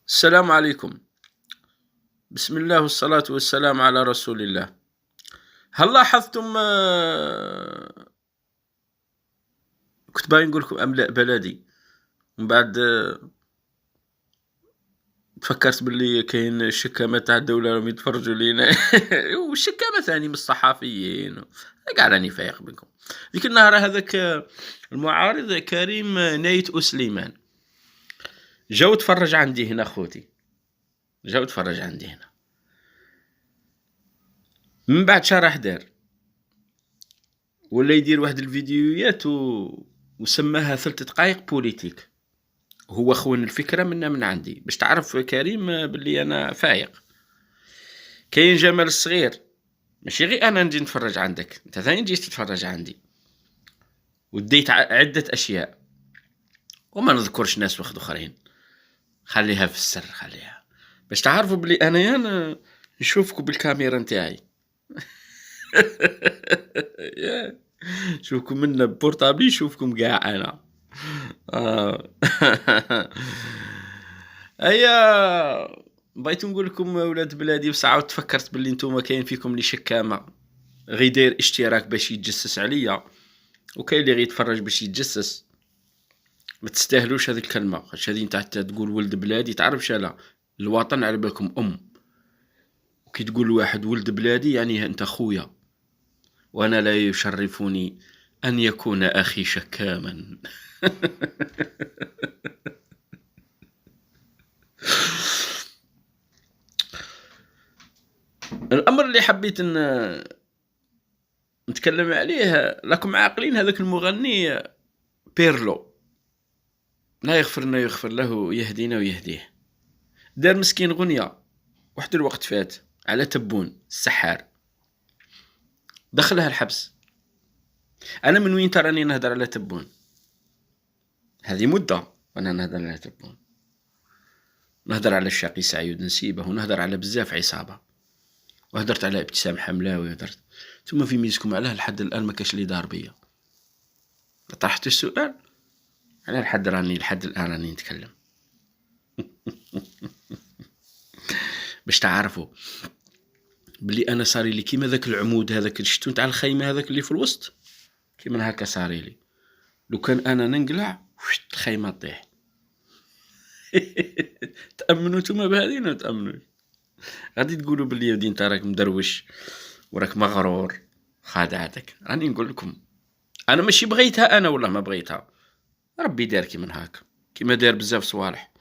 السلام عليكم. بسم الله والصلاة والسلام على رسول الله. هل لاحظتم كنت باغي نقول لكم أملاء بلدي، ومن بعد تفكرت باللي كاين الشكامة تاع الدولة راهم يتفرجوا لينا والشكامة ثاني من الصحفيين قاع راني فايق بكم. ذيك النهار هذاك المعارض كريم نايت أسليمان جاو تفرج عندي هنا خوتي، جاو تفرج عندي هنا. من بعد راح دار ولا يدير واحد الفيديوهات وسماها 3 دقايق بوليتيك. هو خون الفكرة من عندي باش تعرف كريم باللي أنا فايق. كاين جمال الصغير، ماشي غير أنا نجي نتفرج عندك، أنت ثاني تجي تتفرج عندي. وديت عدة أشياء وما نذكرش ناس واحد أخرين، خليها في السر، خليها باش تعرفوا بلي أنا نشوفكم بالكاميرا نتاعي. شوفكم منا بورطابلي، شوفكم قاع أنا. أيا بغيت نقول لكم ولاد بلادي، بصح تفكرت باللي نتوما كاين فيكم اللي شكامة غير داير اشتراك باش يتجسس عليا، وكاين اللي غير يتفرج باش يتجسس. ما تستاهلوش هذه الكلمة، خاطش هذه نتاع تقول ولد بلادي، تعرف شالا الوطن على بالكم وكي تقول واحد ولد بلادي يعني انت خويا، وانا لا يشرفني ان يكون اخي شكاما. الامر اللي حبيت نتكلم عليه، لكم عاقلين هذاك المغني بيرلو، لا يغفر لنا يغفر له، يهدينا ويهديه، دار مسكين غنية واحد الوقت فات على تبون السحار، دخلها الحبس. انا من وين تراني نهدر على تبون؟ هذه مدة وانا نهدر على تبون، نهدر على الشاقي سعيد نسيبه، ونهدر على بزاف عصابة، وهدرت على ابتسام حملاوي، وهدرت ثم في ميزكم علاه لحد الان ما كاش لي دار بيا. طرحت السؤال على لحد الان راني نتكلم. باش تعرفوا بلي انا صاري لي كيما ذاك العمود هذاك شفتو نتاع الخيمه هذاك اللي في الوسط، كيما هكا صاري لي. لو كان انا ننقلع الخيمه تطيح. تامنوا نتوما بهذه ولا تامنوش؟ غادي تقولوا بلي ودي انت راك مدروش وراك مغرور، خادعتك. راني نقول لكم انا ماشي بغيتها، انا والله ما بغيتها، ربي دار كيما هاك، كيما دار بزاف صوالح.